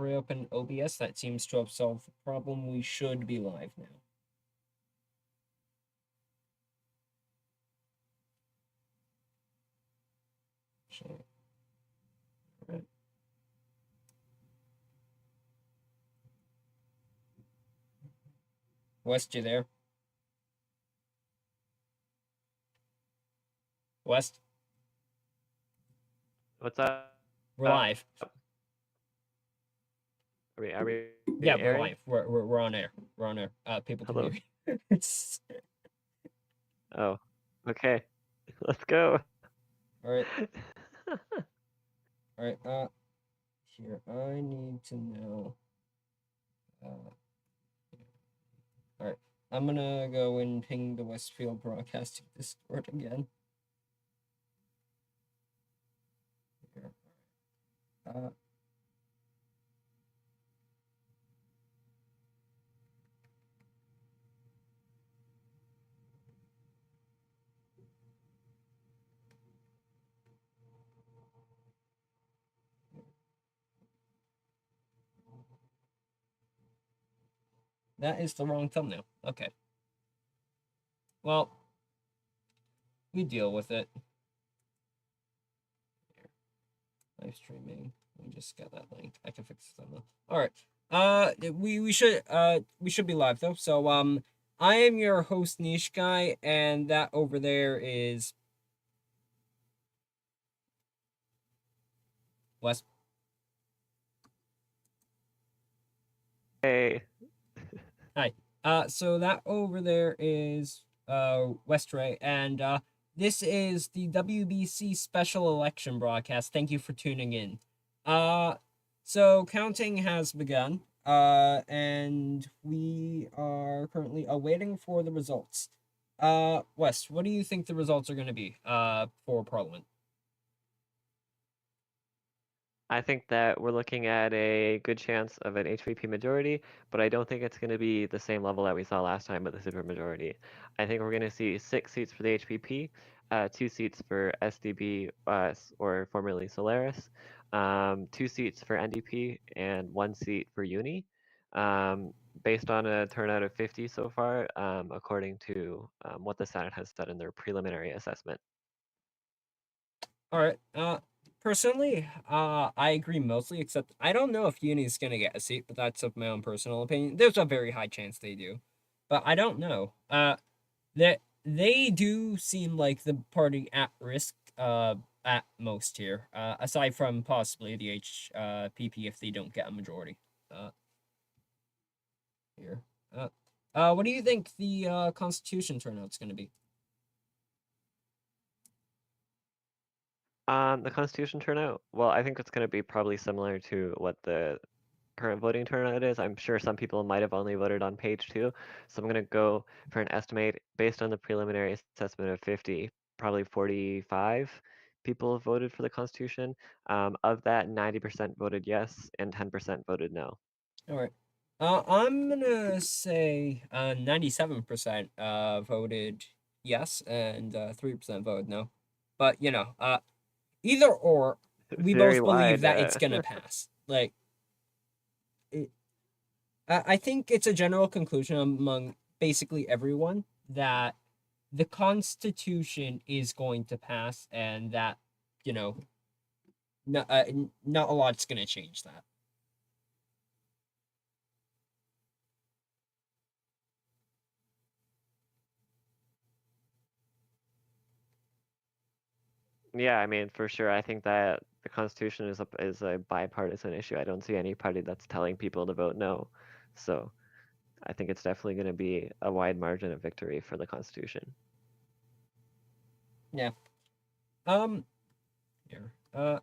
reopened OBS. That seems to have solved the problem. We should be live now. All right. West, you there? West? What's up? We're live. Are we Yeah, we're airing? live. We're on air. We're on air. People can Hello. hear you. Oh, okay. Let's go. All right. All right. Here I need to know. All right. I'm gonna go and ping the Westfield Broadcasting Discord again. Here. That is the wrong thumbnail. Okay. Well, we deal with it. Here. Live streaming. We just got that link. I can fix the thumbnail. All right. We should be live though. So I am your host NicheGuy, and that over there is West. Hey. Hi. So that over there is Westray, and this is the WBC special election broadcast. Thank you for tuning in. So counting has begun. And we are currently awaiting for the results. West, what do you think the results are going to be for Parliament? I think that we're looking at a good chance of an HVP majority, but I don't think it's going to be the same level that we saw last time with the supermajority. I think we're going to see 6 seats for the HVP, 2 seats for SDB, or formerly Solaris, 2 seats for NDP, and 1 seat for Uni. Based on a turnout of 50 so far, according to what the Senate has said in their preliminary assessment. All right. Personally, I agree mostly, except I don't know if Uni's gonna get a seat, but that's of my own personal opinion. There's a very high chance they do, but I don't know. They do seem like the party at risk, at most here, aside from possibly the HPP if they don't get a majority. Here. What do you think the Constitution turnout's gonna be? The Constitution turnout? Well, I think it's going to be probably similar to what the current voting turnout is. I'm sure some people might have only voted on page 2, so I'm going to go for an estimate based on the preliminary assessment of 50, probably 45 people have voted for the Constitution. Of that, 90% voted yes and 10% voted no. All right. I'm gonna say 97% voted yes and 3% voted no. But either or, we Very both believe wide. that it's gonna pass. Like, I think it's a general conclusion among basically everyone that the Constitution is going to pass, and that not a lot's gonna change that. Yeah, I mean, for sure. I think that the Constitution is a bipartisan issue. I don't see any party that's telling people to vote no. So I think it's definitely going to be a wide margin of victory for the Constitution. Yeah. Here. All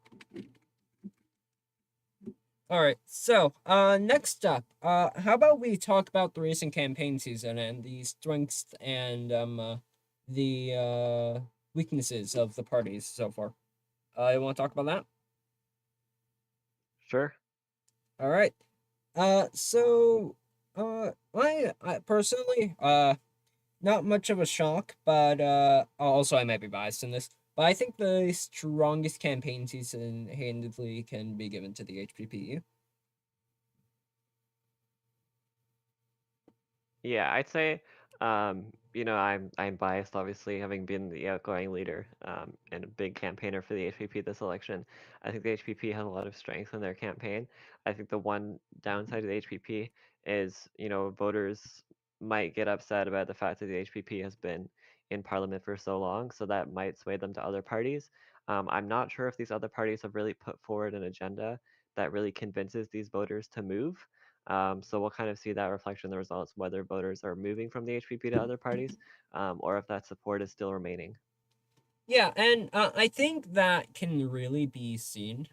right. So, next up, how about we talk about the recent campaign season and the strengths and the weaknesses of the parties so far. You want to talk about that? Sure. All right. So, I personally, not much of a shock, but also I might be biased in this, but I think the strongest campaign season handedly can be given to the HPP. Yeah, I'd say, I'm biased, obviously, having been the outgoing leader and a big campaigner for the HPP this election. I think the HPP has a lot of strength in their campaign. I think the one downside of the HPP is, voters might get upset about the fact that the HPP has been in parliament for so long, so that might sway them to other parties. I'm not sure if these other parties have really put forward an agenda that really convinces these voters to move. So we'll kind of see that reflection in the results, whether voters are moving from the HPP to other parties, or if that support is still remaining. Yeah, and I think that can really be seen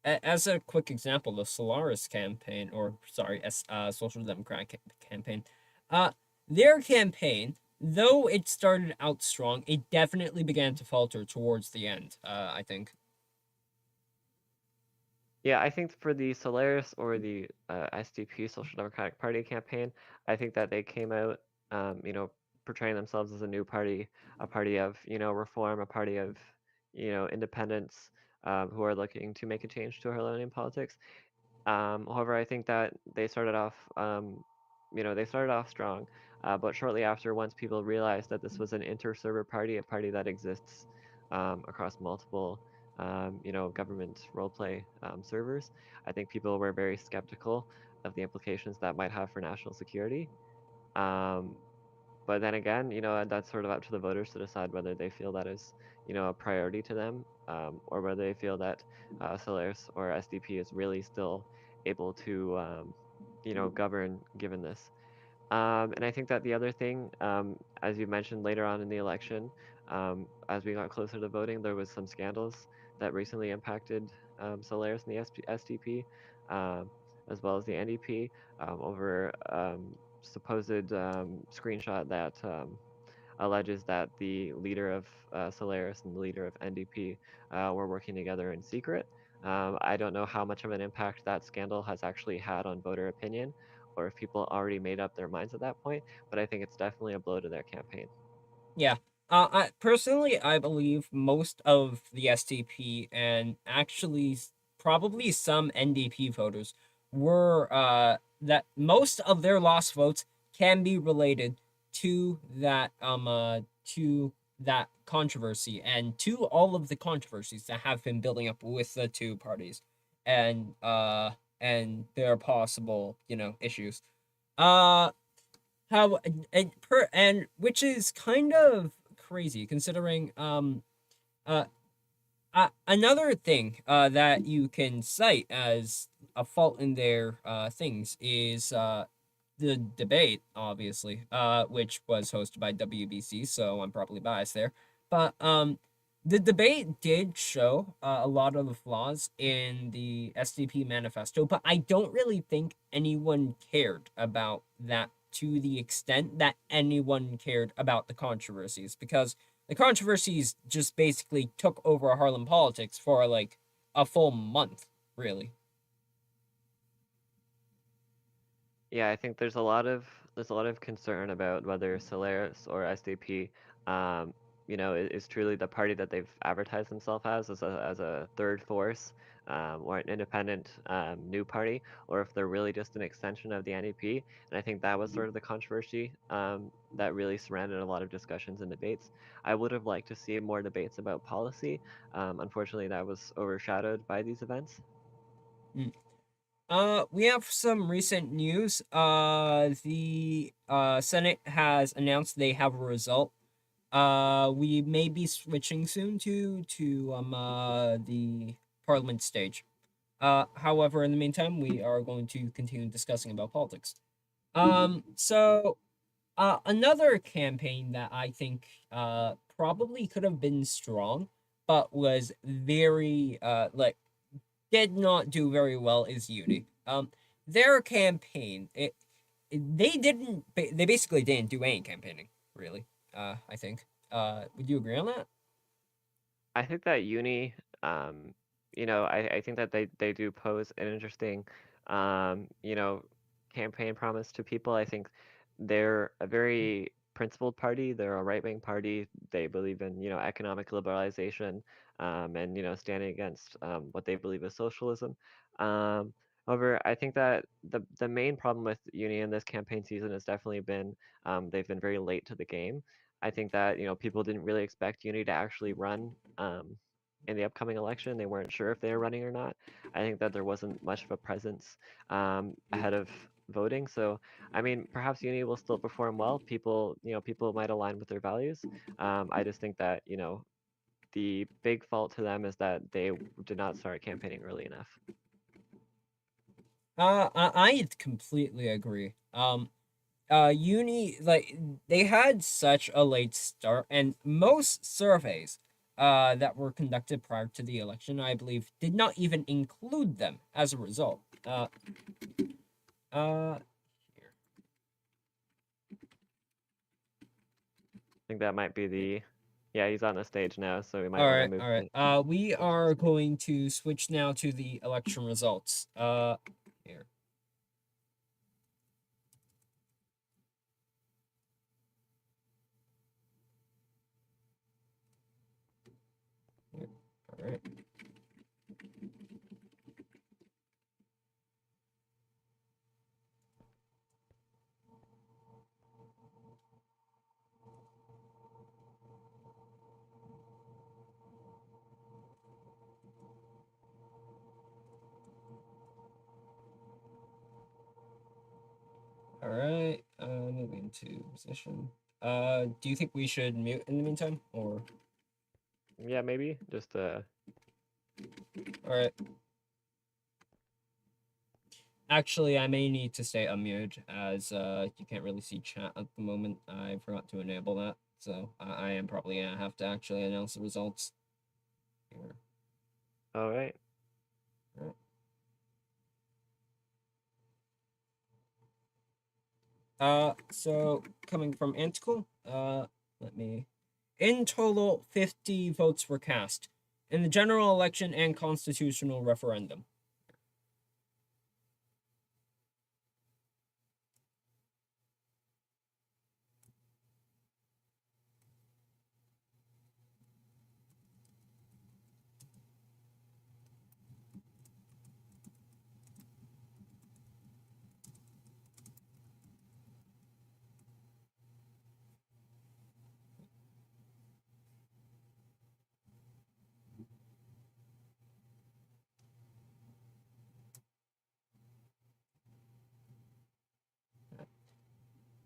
as a quick example, the Solaris campaign, or sorry, Social Democrat campaign. Uh, their campaign, though it started out strong, it definitely began to falter towards the end. I think. Yeah, I think for the Solaris or the SDP Social Democratic Party campaign, I think that they came out, portraying themselves as a new party, a party of, reform, a party of, independence, who are looking to make a change to Harlonian politics. However, I think that they started off strong, but shortly after, once people realized that this was an inter-server party, a party that exists across multiple, government roleplay servers, I think people were very skeptical of the implications that might have for national security. Um, but then again, that's sort of up to the voters to decide whether they feel that is, a priority to them, or whether they feel that Solaris or SDP is really still able to, govern given this. And I think that the other thing, as you mentioned later on in the election, as we got closer to voting, there was some scandals that recently impacted Solaris and the SDP, um, as well as the NDP, over supposed screenshot that alleges that the leader of Solaris and the leader of NDP were working together in secret. I don't know how much of an impact that scandal has actually had on voter opinion, or if people already made up their minds at that point, but I think it's definitely a blow to their campaign. Yeah. I believe most of the SDP and actually probably some NDP voters were that most of their lost votes can be related to that controversy and to all of the controversies that have been building up with the two parties and their possible, issues. Uh how and which is kind of crazy considering uh another thing that you can cite as a fault in their things is the debate, obviously, which was hosted by WBC, so I'm probably biased there. But the debate did show a lot of the flaws in the SDP manifesto, but I don't really think anyone cared about that to the extent that anyone cared about the controversies, because the controversies just basically took over Harlem politics for like a full month, really. Yeah, I think there's a lot of concern about whether Solaris or SDP, um, is truly the party that they've advertised themselves as a third force, or an independent new party, or if they're really just an extension of the NEP. And I think that was sort of the controversy that really surrounded a lot of discussions and debates. I would have liked to see more debates about policy. Unfortunately, that was overshadowed by these events. Mm. We have some recent news. The Senate has announced they have a result. We may be switching soon to the Parliament stage. However, in the meantime, we are going to continue discussing about politics. So another campaign that I think probably could have been strong, but was very did not do very well is Uni. Their campaign they basically didn't do any campaigning really. I think. Would you agree on that? I think that uni, I think that they do pose an interesting, um, you know, campaign promise to people. I think they're a very principled party. They're a right-wing party. They believe in, economic liberalization, and, standing against what they believe is socialism. Um, However, I think that the main problem with Uni in this campaign season has definitely been they've been very late to the game. I think that people didn't really expect Uni to actually run in the upcoming election. They weren't sure if they were running or not. I think that there wasn't much of a presence ahead of voting. So I mean, perhaps Uni will still perform well. People might align with their values. I just think that the big fault to them is that they did not start campaigning early enough. I completely agree. Uni, like, they had such a late start, and most surveys that were conducted prior to the election, I believe, did not even include them as a result. Uh Here. I think that might be the, yeah, he's on the stage now, so we might All want to right, move all right. to We are going to switch now to the election results. Here. Here. All right. All right. Moving to position. Do you think we should mute in the meantime, or? yeah, maybe just All right. Actually, I may need to stay unmuted as you can't really see chat at the moment. I forgot to enable that, so I am probably gonna have to actually announce the results here. all right. All right. So coming from Antical, let me. In total, 50 votes were cast in the general election and constitutional referendum.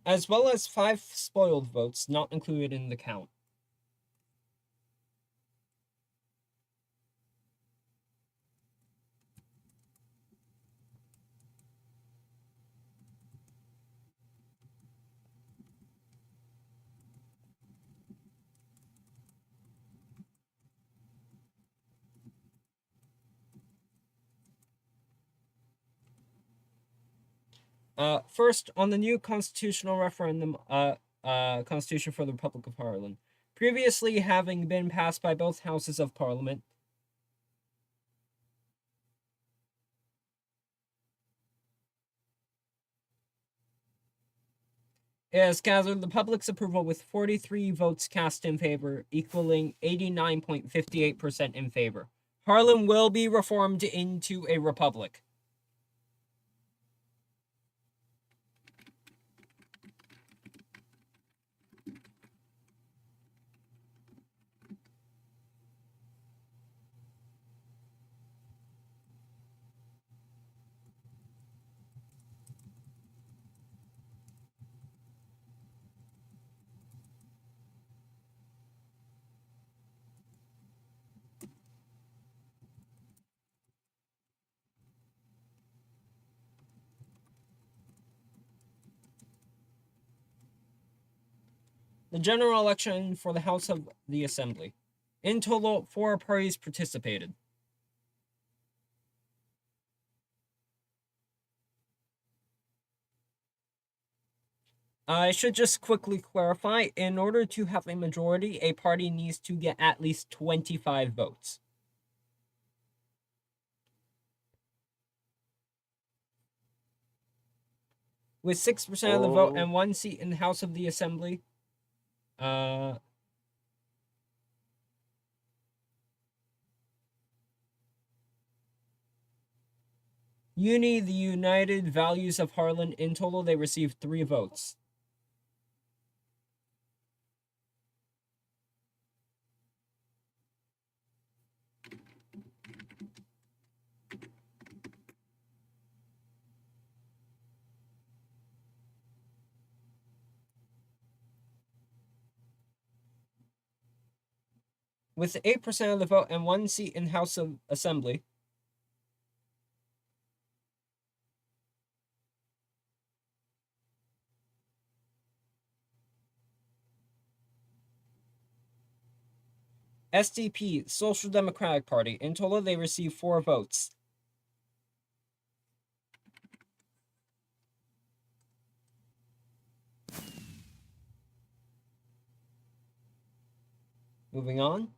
As well as 5 spoiled votes not included in the count. First, on the new constitutional referendum, Constitution for the Republic of Ireland, previously having been passed by both houses of Parliament. It has gathered the public's approval with 43 votes cast in favor, equaling 89.58% in favor. Ireland will be reformed into a republic. The general election for the House of the Assembly. In total, 4 parties participated. I should just quickly clarify, in order to have a majority, a party needs to get at least 25 votes. With 6% of the vote Oh, and 1 seat in the House of the Assembly, uh, Uni, the United Values of Harlan. In total, they received 3 votes. With 8% of the vote and 1 seat in House of Assembly. SDP, Social Democratic Party. In total, they received 4 votes. Moving on.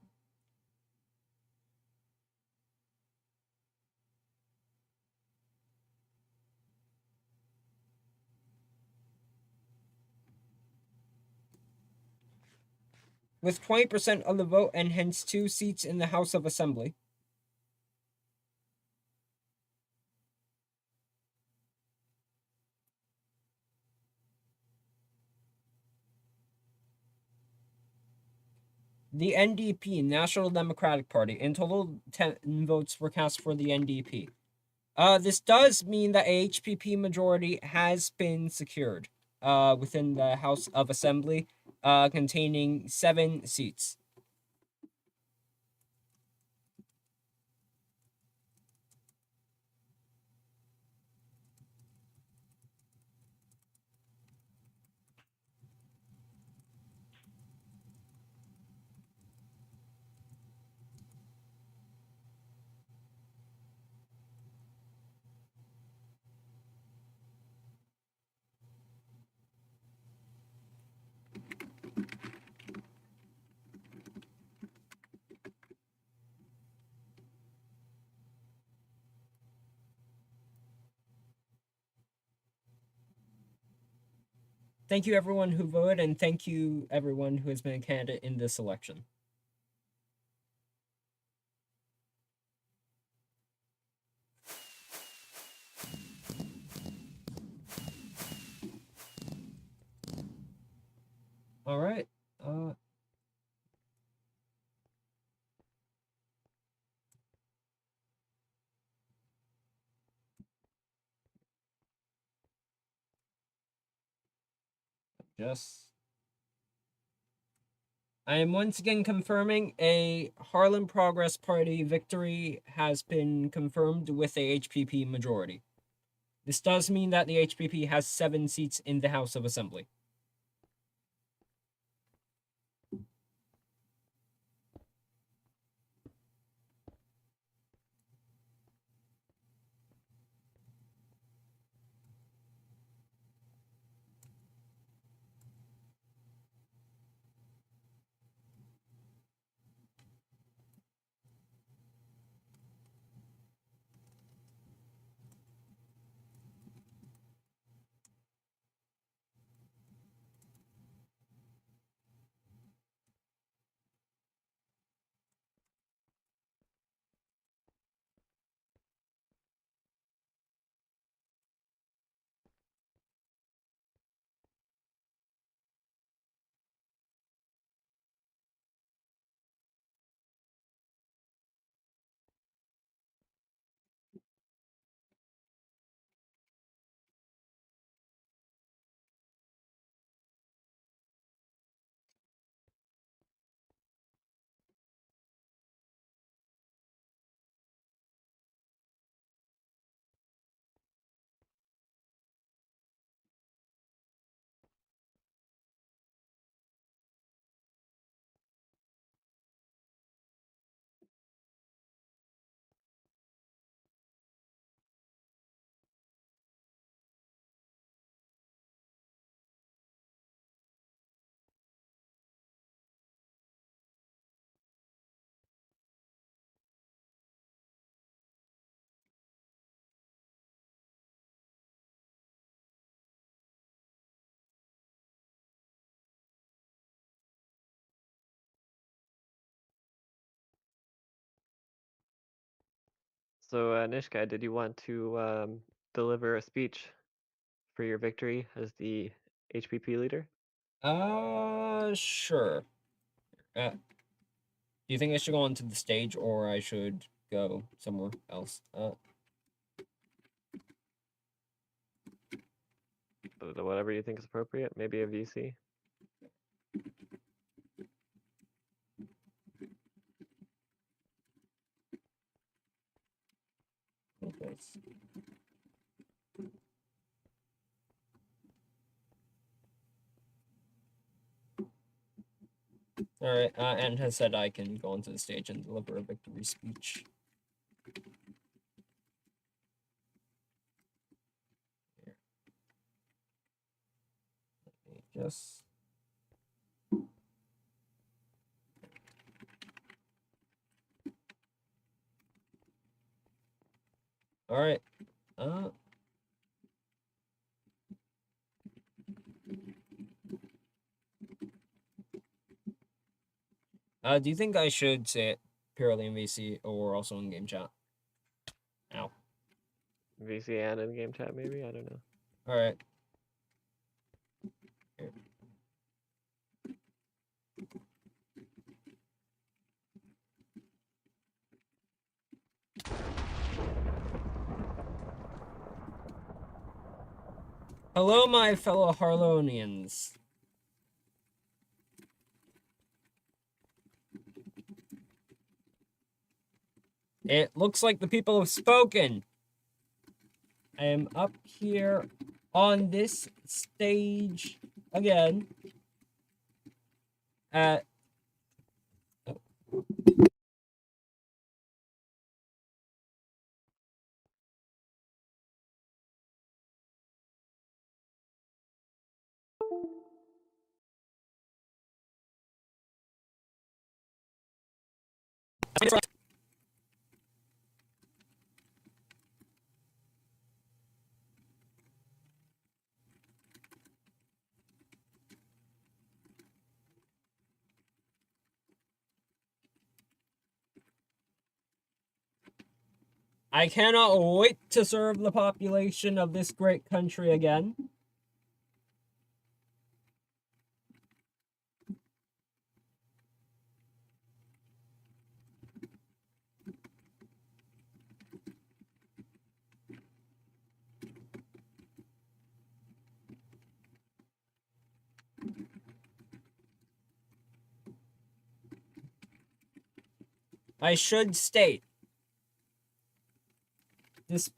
With 20% of the vote and hence 2 seats in the House of Assembly. The NDP, National Democratic Party. In total, 10 votes were cast for the NDP. This does mean that a HPP majority has been secured within the House of Assembly, containing 7 seats. Thank you everyone who voted, and thank you everyone who has been a candidate in this election. All right. I am once again confirming a Harlem Progress Party victory has been confirmed with a HPP majority. This does mean that the HPP has 7 seats in the House of Assembly. So, NicheGuy, did you want to deliver a speech for your victory as the HPP leader? Sure. Do you think I should go onto the stage or I should go somewhere else? Whatever you think is appropriate. Maybe a VC. Okay. All right. And has said I can go onto the stage and deliver a victory speech. Here. Let me just. All right. Do you think I should say it purely in VC or also in game chat? Ow. VC and in-game chat, maybe? I don't know. All right. Here. Hello, my fellow Harlonians. It looks like the people have spoken. I am up here on this stage again at I cannot wait to serve the population of this great country again. I should state this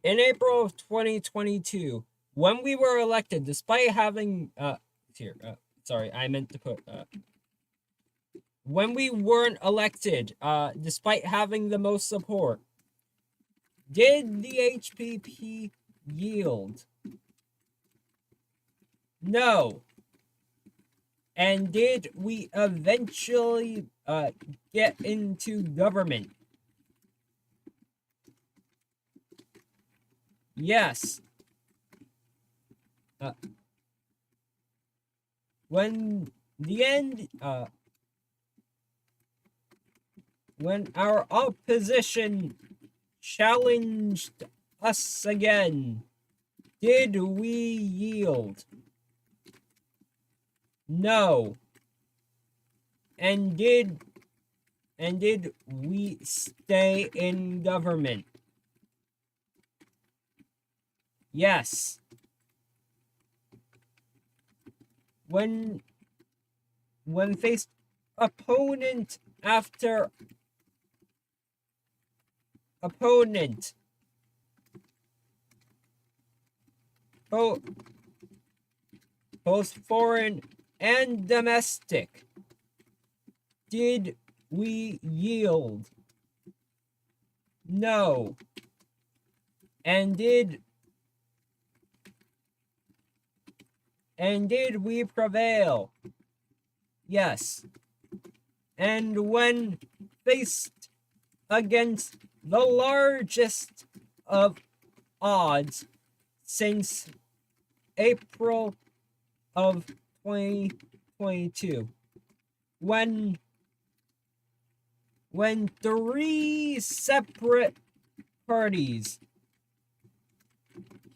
in April of 2022, when we were elected, despite having sorry, I meant to put when we weren't elected, despite having the most support, did the HPP yield? No. And did we eventually get into government? Yes. When the end, when our opposition challenged us again, did we yield? No. And did we stay in government? Yes. When faced opponent after opponent, both foreign and domestic, did we yield? No. And did we prevail? Yes. And when faced against the largest of odds since April of 2022, when three separate parties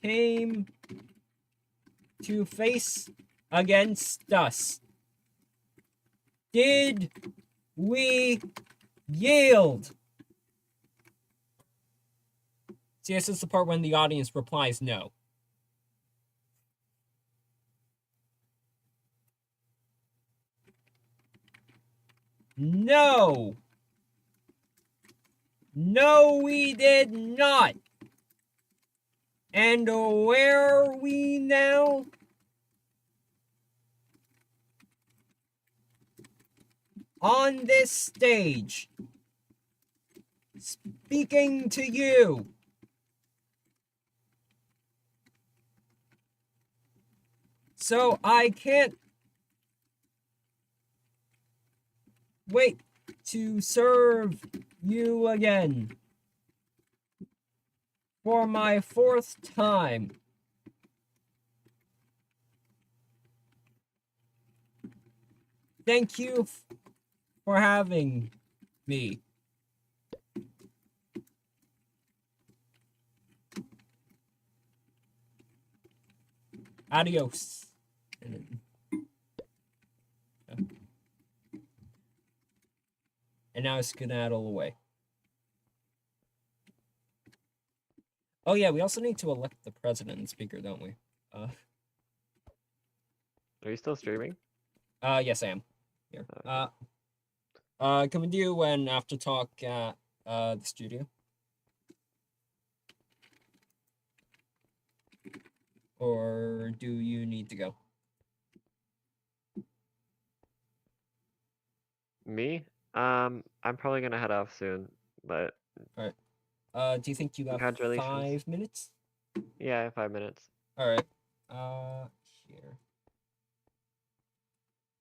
came to face against us, did we yield? See, this is the part when the audience replies no. No. No, we did not. And where are we now? On this stage, speaking to you. So I can't wait to serve you again for my fourth time. Thank you for having me. Adios. And now skedaddle away. Oh yeah, we also need to elect the president and speaker, don't we? Are you still streaming? Yes, I am. Here. Can we do an after talk at the studio? Or do you need to go? Me? I'm probably gonna head off soon, but. All right. Do you think you have Congratulations. 5 minutes? Yeah, 5 minutes. All right. Here.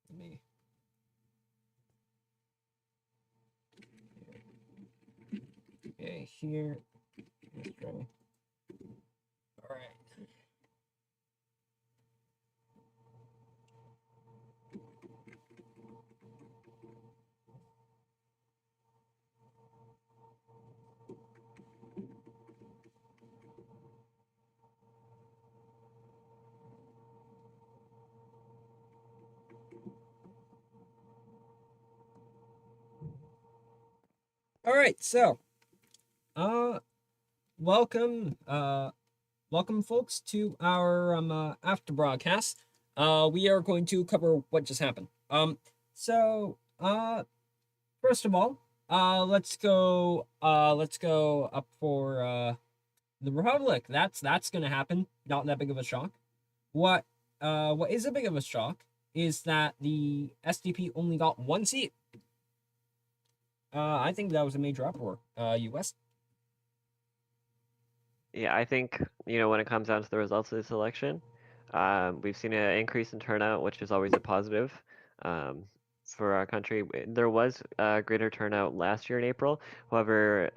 Let me. Okay, here. Let's try. All right. All right, so, welcome, folks, to our after broadcast. We are going to cover what just happened. So, first of all, let's go up for the Republic. That's gonna happen. Not that big of a shock. What is a big of a shock is that the SDP only got 1 seat. I think that was a major uproar. US. Yeah, I think, when it comes down to the results of this election, we've seen an increase in turnout, which is always a positive for our country. There was a greater turnout last year in April. However,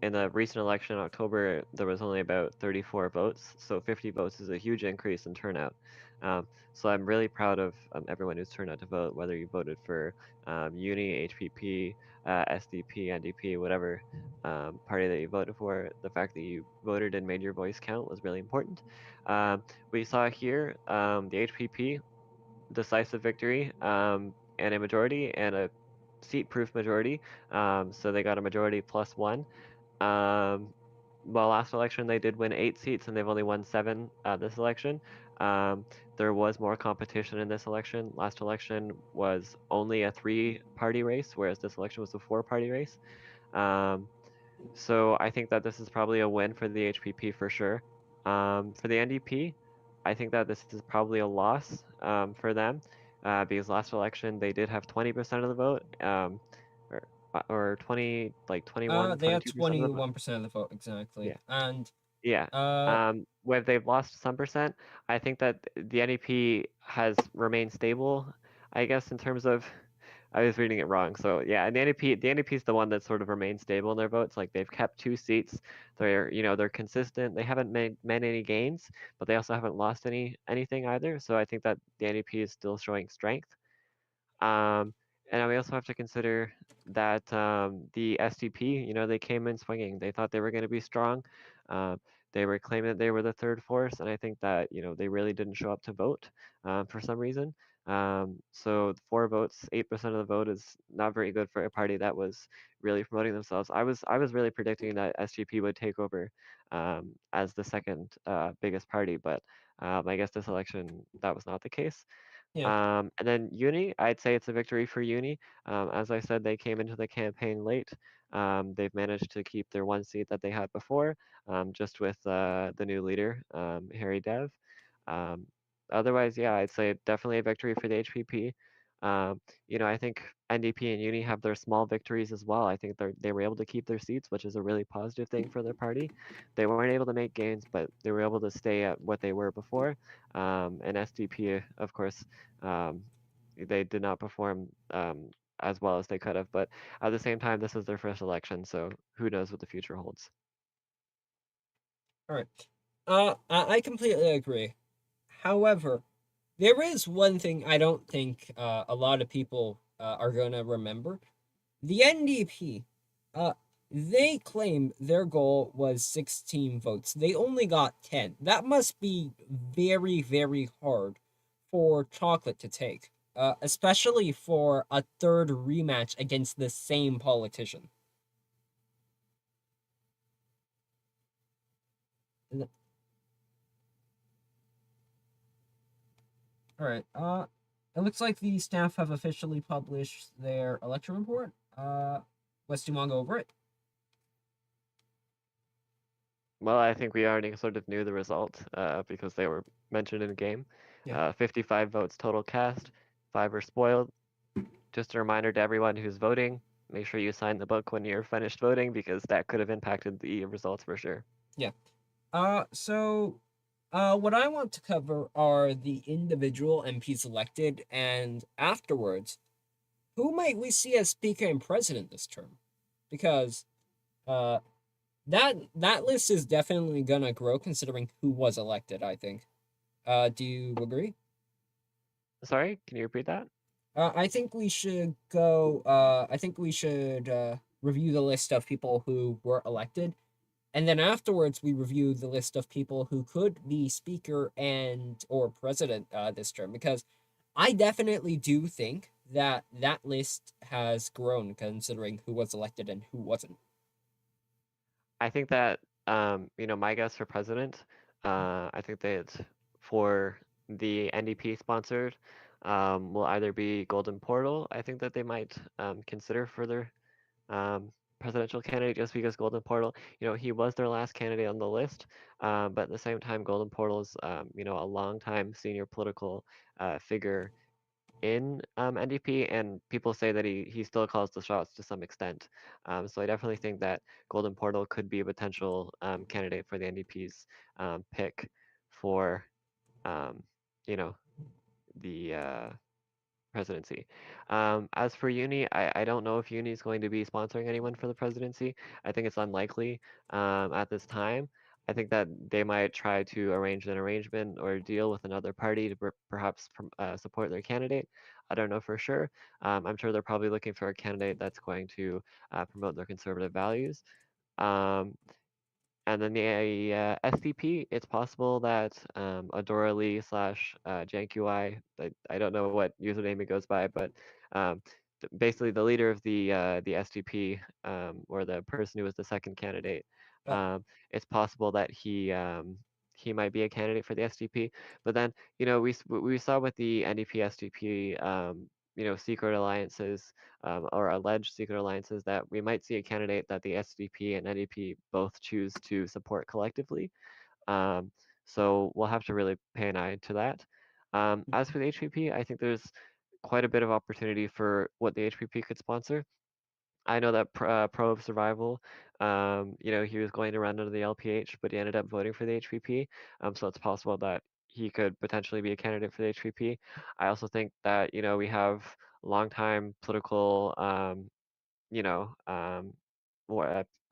in the recent election in October, there was only about 34 votes. So 50 votes is a huge increase in turnout. So I'm really proud of everyone who's turned out to vote, whether you voted for UNI, HPP, SDP, NDP, whatever party that you voted for. The fact that you voted and made your voice count was really important. We saw here the HPP decisive victory and a majority and a seat-proof majority. So they got a majority +1. Well, last election they did win 8 seats and they've only won 7 this election. There was more competition in this election. Last election was only a 3-party race, whereas this election was a 4-party race. So I think that this is probably a win for the HPP for sure. For the NDP, I think that this is probably a loss for them because last election they did have 20% of the vote, or or 20, like 21, They had 22% of them. 21% of the vote exactly, Yeah, and yeah. uh, Where they've lost some percent, I think that the NEP has remained stable. I guess in terms of, I was reading it wrong. So yeah, and the NDP is the one that sort of remains stable in their votes. Like they've kept 2 seats. They're consistent. They haven't made any gains, but they also haven't lost anything either. So I think that the NDP is still showing strength. Um, and we also have to consider that the SDP, they came in swinging. They thought they were going to be strong. Um, they were claiming that they were the third force, and I think that they really didn't show up to vote for some reason. So 4 votes, 8% of the vote is not very good for a party that was really promoting themselves. I was really predicting that SGP would take over as the second biggest party, but I guess this election that was not the case. yeah, And then Uni, I'd say it's a victory for Uni. As I said, they came into the campaign late. They've managed to keep their 1 seat that they had before, just with the new leader, Harry Dev. Um, Otherwise, yeah, I'd say definitely a victory for the HPP. I think NDP and Uni have their small victories as well. I think they were able to keep their seats, which is a really positive thing for their party. They weren't able to make gains, but they were able to stay at what they were before. And SDP, of course, um, they did not perform as well as they could have. But at the same time, this is their first election, so who knows what the future holds. all right. I completely agree. However, there is one thing I don't think a lot of people are gonna remember. The NDP, uh, they claimed their goal was 16 votes. They only got 10. That must be very, very hard for Chocolate to take, especially for a third rematch against the same politician. All right. It looks like the staff have officially published their election report. Wes, do you want to go over it? Well, I think we already sort of knew the result because they were mentioned in game. Yeah. 55 votes total cast, 5 were spoiled. Just a reminder to everyone who's voting, make sure you sign the book when you're finished voting because that could have impacted the results for sure. Yeah. What I want to cover are the individual MPs elected, and afterwards, who might we see as Speaker and President this term? Because uh, that list is definitely gonna grow considering who was elected. I think. Do you agree? Sorry, can you repeat that? I think we should go. I think we should review the list of people who were elected, and then afterwards we review the list of people who could be speaker and or president this term. Because I definitely do think that that list has grown considering who was elected and who wasn't. I think that my guess for president, I think that for the NDP sponsored, will either be Golden Portal. I think that they might consider further um, presidential candidate just because Golden Portal, he was their last candidate on the list, but at the same time, Golden Portal is, a longtime senior political figure in NDP, and people say that he still calls the shots to some extent. So I definitely think that Golden Portal could be a potential candidate for the NDP's pick for um, you know the presidency. As for Uni, I don't know if Uni is going to be sponsoring anyone for the presidency. I think it's unlikely at this time. I think that they might try to arrange an arrangement or deal with another party to perhaps support their candidate. I don't know for sure. I'm sure they're probably looking for a candidate that's going to promote their conservative values. Um, and then the SDP, it's possible that Adora Lee slash JankUI, I don't know what username it goes by, but um, basically the leader of the SDP, or the person who was the second candidate, Uh, it's possible that he might be a candidate for the SDP. But then, we saw with the NDP SDP, secret alliances or alleged secret alliances that we might see a candidate that the SDP and NDP both choose to support collectively. Um, so we'll have to really pay an eye to that. As for the HPP, I think there's quite a bit of opportunity for what the HPP could sponsor. I know that Pro of Survival, he was going to run under the LPH, but he ended up voting for the HPP. So it's possible that he could potentially be a candidate for the HPP. I also think that, we have longtime political, you know,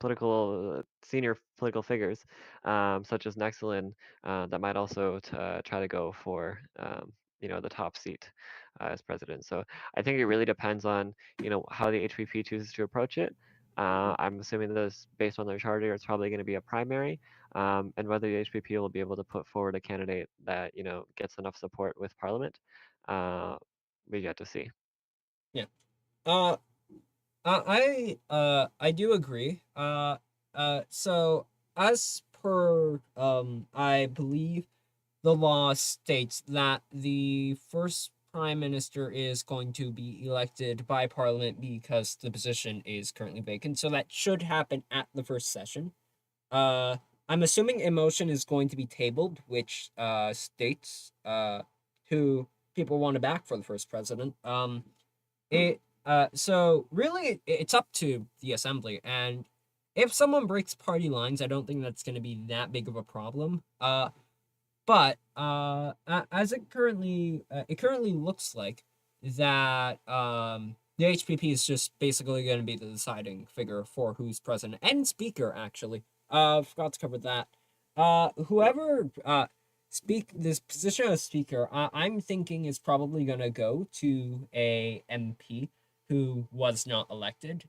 political senior political figures, such as Nexelin, that might also try to go for the top seat as president. So I think it really depends on how the HPP chooses to approach it. I'm assuming this based on their charter, it's probably going to be a primary, and whether the HPP will be able to put forward a candidate that gets enough support with Parliament, we get to see. Yeah. Uh, I do agree. So as per I believe the law states that the first prime minister is going to be elected by parliament because the position is currently vacant. So that should happen at the first session. Uh, I'm assuming a motion is going to be tabled, which states who people want to back for the first president. So really it's up to the assembly, and if someone breaks party lines, I don't think that's going to be that big of a problem. But as it currently looks like that the HPP is just basically going to be the deciding figure for who's president and speaker. Actually, forgot to cover that. Whoever speak this position of speaker, I'm thinking is probably going to go to a MP who was not elected.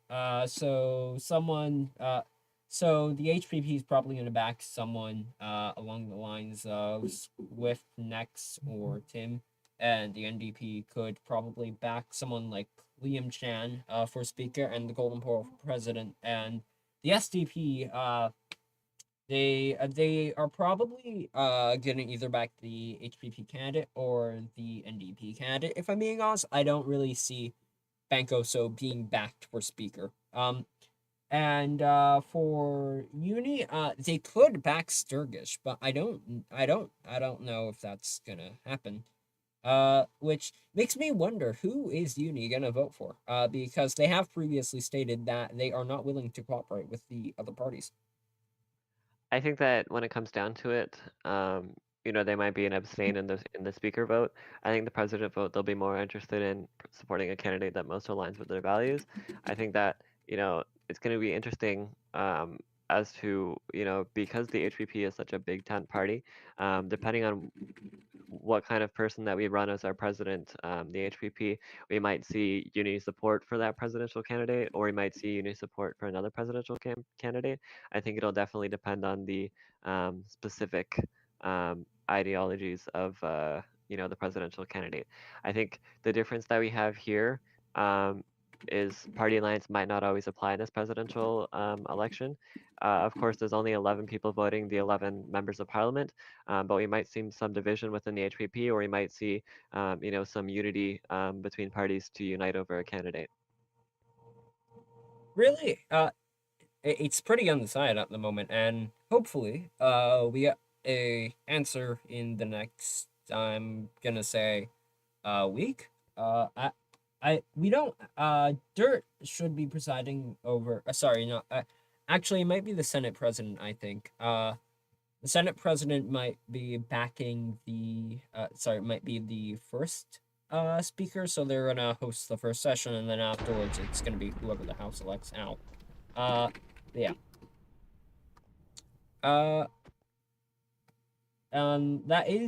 So the HPP is probably going to back someone along the lines of Swift, Nex, or Tim, and the NDP could probably back someone like Liam Chan for Speaker and the Golden Poll for President, and the SDP they are probably gonna either back the HPP candidate or the NDP candidate. If I'm being honest, I don't really see Bankoso being backed for Speaker. And for Uni, they could back Sturgish, but I don't know if that's gonna happen. Which makes me wonder who is Uni gonna vote for? Because they have previously stated that they are not willing to cooperate with the other parties. I think that when it comes down to it, they might be an abstain in the speaker vote. I think the president vote, they'll be more interested in supporting a candidate that most aligns with their values. I think that it's going to be interesting as to because the HPP is such a big tent party, depending on what kind of person that we run as our president, the HPP, we might see uni support for that presidential candidate, or we might see uni support for another presidential candidate. I think it'll definitely depend on the specific ideologies of the presidential candidate. I think the difference that we have here is party lines might not always apply in this presidential election. Of course, there's only 11 people voting, the 11 members of parliament, but we might see some division within the HPP, or we might see, some unity between parties to unite over a candidate. Really, it's pretty undecided at the moment, and hopefully, we get a answer in the next. I'm gonna say, week. We don't. Dirt should be presiding over. Sorry, no. Actually, it might be the Senate president. I think. The Senate president might be backing the. Sorry, it might be the first. Speaker. So they're gonna host the first session, and then afterwards, it's gonna be whoever the House elects out. Uh, yeah. Uh, that is